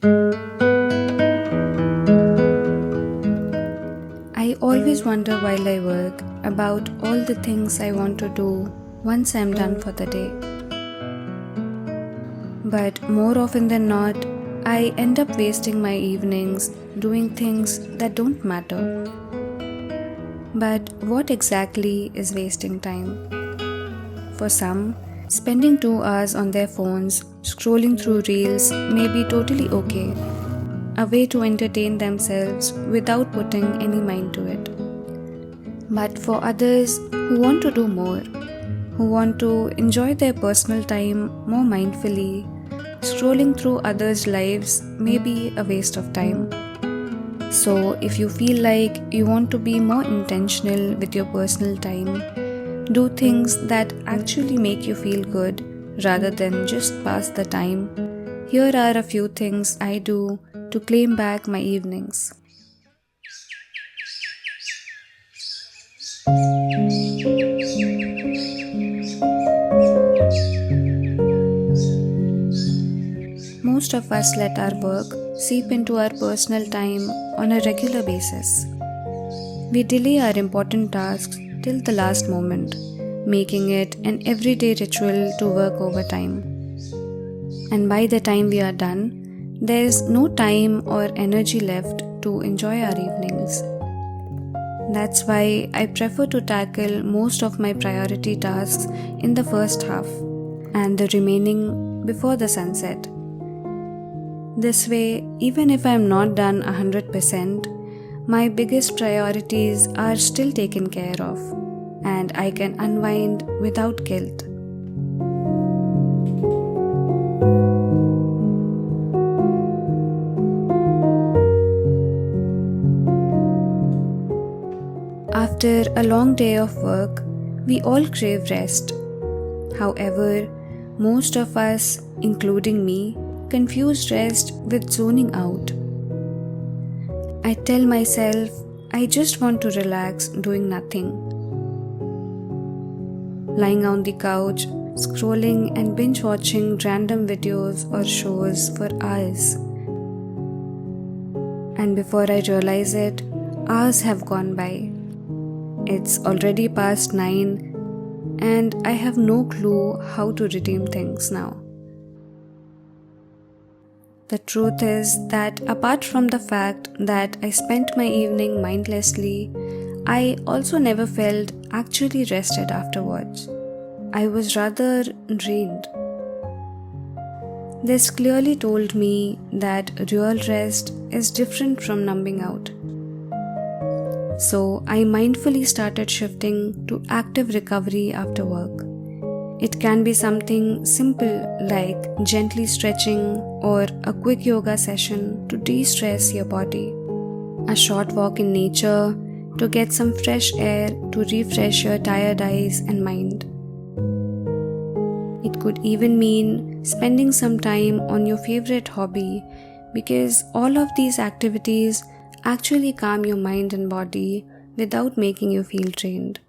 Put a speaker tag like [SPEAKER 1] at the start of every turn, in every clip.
[SPEAKER 1] I always wonder while I work about all the things I want to do once I'm done for the day. But more often than not, I end up wasting my evenings doing things that don't matter. But what exactly is wasting time? For some, spending 2 hours on their phones scrolling through reels may be totally okay, a way to entertain themselves without putting any mind to it. But for others who want to do more, who want to enjoy their personal time more mindfully, scrolling through others' lives may be a waste of time. So, if you feel like you want to be more intentional with your personal time, do things that actually make you feel good rather than just pass the time. Here are a few things I do to claim back my evenings. Most of us let our work seep into our personal time on a regular basis. We delay our important tasks till the last moment, making it an everyday ritual to work overtime. And by the time we are done, there's no time or energy left to enjoy our evenings. That's why I prefer to tackle most of my priority tasks in the first half and the remaining before the sunset. This way, even if I'm not done 100%, my biggest priorities are still taken care of, and I can unwind without guilt. After a long day of work, we all crave rest. However, most of us, including me, confuse rest with zoning out. I tell myself I just want to relax doing nothing. Lying on the couch, scrolling and binge watching random videos or shows for hours. And before I realize it, hours have gone by. It's already past 9 and I have no clue how to redeem things now. The truth is that apart from the fact that I spent my evening mindlessly, I also never felt actually rested afterwards. I was rather drained. This clearly told me that real rest is different from numbing out. So I mindfully started shifting to active recovery after work. It can be something simple like gently stretching or a quick yoga session to de-stress your body, a short walk in nature to get some fresh air to refresh your tired eyes and mind. It could even mean spending some time on your favorite hobby, because all of these activities actually calm your mind and body without making you feel drained.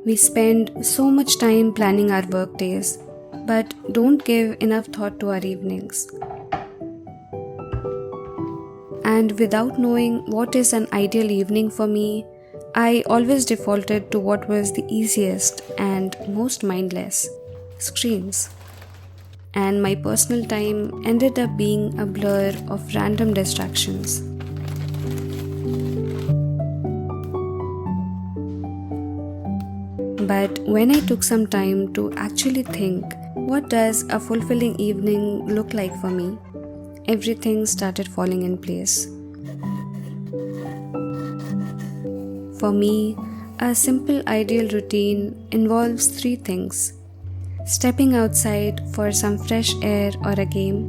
[SPEAKER 1] We spend so much time planning our work days, but don't give enough thought to our evenings. And without knowing what is an ideal evening for me, I always defaulted to what was the easiest and most mindless: screens. And my personal time ended up being a blur of random distractions. But when I took some time to actually think, what does a fulfilling evening look like for me? Everything started falling in place. For me, a simple ideal routine involves 3 things: stepping outside for some fresh air or a game,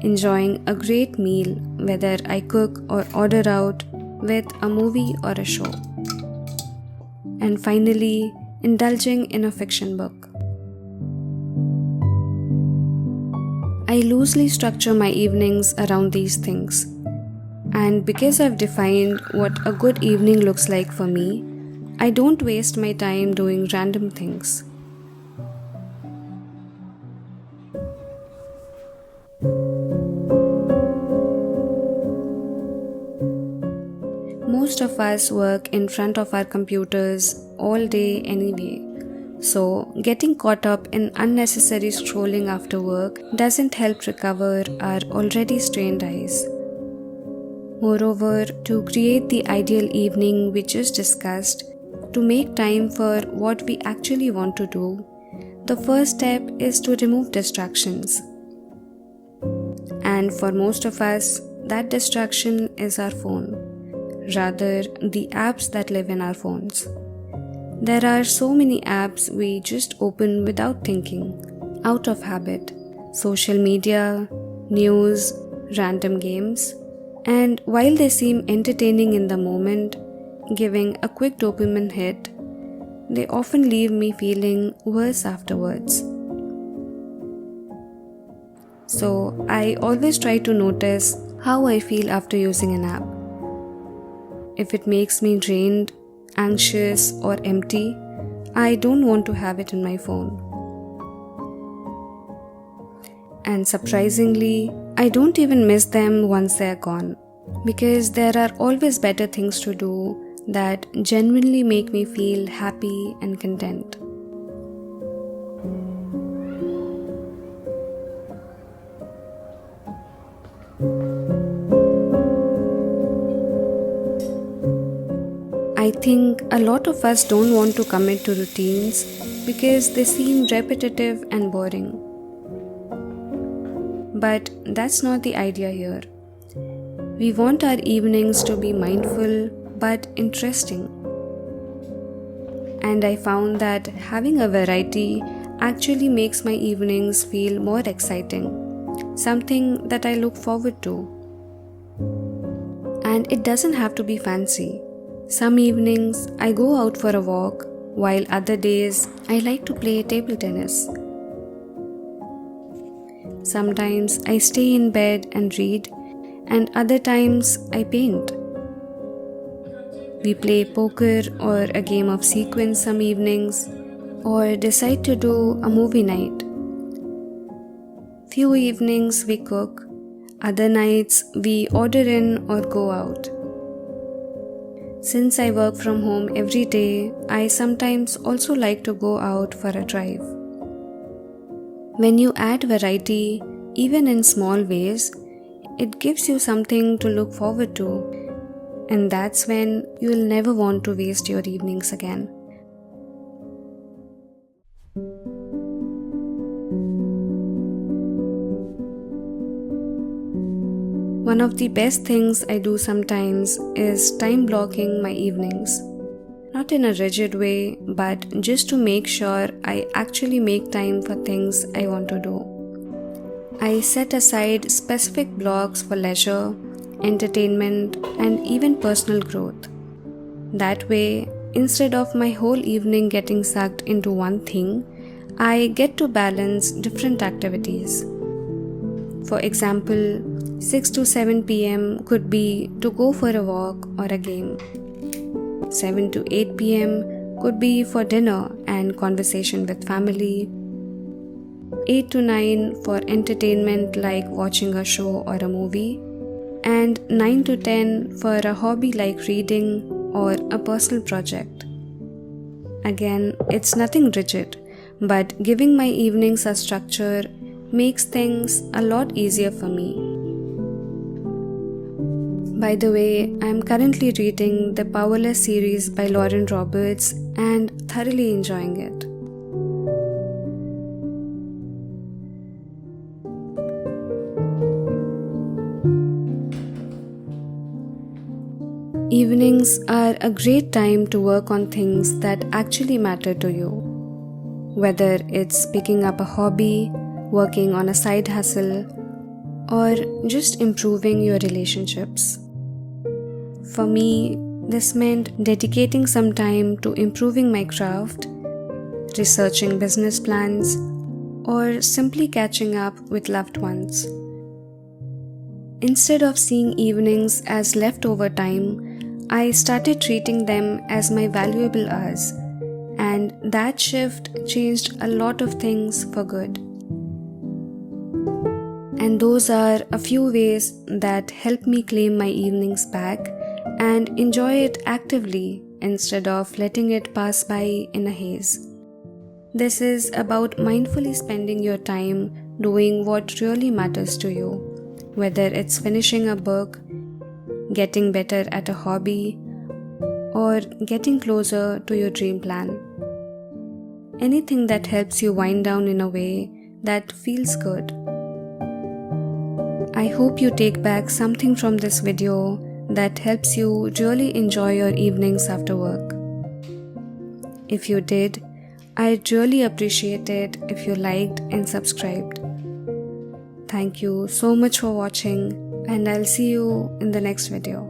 [SPEAKER 1] enjoying a great meal, whether I cook or order out, with a movie or a show, and finally, indulging in a fiction book. I loosely structure my evenings around these things, and because I've defined what a good evening looks like for me, I don't waste my time doing random things. Most of us work in front of our computers all day anyway. So, getting caught up in unnecessary scrolling after work doesn't help recover our already strained eyes. Moreover, to create the ideal evening we just discussed, to make time for what we actually want to do, the first step is to remove distractions. And for most of us, that distraction is our phone, rather, the apps that live in our phones. There are so many apps we just open without thinking, out of habit. Social media, news, random games. And while they seem entertaining in the moment, giving a quick dopamine hit, they often leave me feeling worse afterwards. So I always try to notice how I feel after using an app. If it makes me drained, anxious, or empty, I don't want to have it in my phone. And surprisingly, I don't even miss them once they're gone, because there are always better things to do that genuinely make me feel happy and content. I think a lot of us don't want to commit to routines because they seem repetitive and boring. But that's not the idea here. We want our evenings to be mindful but interesting. And I found that having a variety actually makes my evenings feel more exciting, something that I look forward to. And it doesn't have to be fancy. Some evenings I go out for a walk, while other days I like to play table tennis. Sometimes I stay in bed and read, and other times I paint. We play poker or a game of sequence some evenings, or decide to do a movie night. Few evenings we cook, other nights we order in or go out. Since I work from home every day, I sometimes also like to go out for a drive. When you add variety, even in small ways, it gives you something to look forward to, and that's when you'll never want to waste your evenings again. One of the best things I do sometimes is time blocking my evenings. Not in a rigid way, but just to make sure I actually make time for things I want to do. I set aside specific blocks for leisure, entertainment, and even personal growth. That way, instead of my whole evening getting sucked into one thing, I get to balance different activities. For example, 6 to 7 p.m. could be to go for a walk or a game. 7 to 8 p.m. could be for dinner and conversation with family. 8 to 9 for entertainment like watching a show or a movie. And 9 to 10 for a hobby like reading or a personal project. Again, it's nothing rigid, but giving my evenings a structure makes things a lot easier for me. By the way, I'm currently reading the Powerless series by Lauren Roberts and thoroughly enjoying it. Evenings are a great time to work on things that actually matter to you. Whether it's picking up a hobby, working on a side hustle, or just improving your relationships. For me, this meant dedicating some time to improving my craft, researching business plans, or simply catching up with loved ones. Instead of seeing evenings as leftover time, I started treating them as my valuable hours, and that shift changed a lot of things for good. And those are a few ways that help me claim my evenings back and enjoy it actively instead of letting it pass by in a haze. This is about mindfully spending your time doing what really matters to you, whether it's finishing a book, getting better at a hobby, or getting closer to your dream plan. Anything that helps you wind down in a way that feels good. I hope you take back something from this video that helps you really enjoy your evenings after work. If you did, I'd really appreciate it if you liked and subscribed. Thank you so much for watching, and I'll see you in the next video.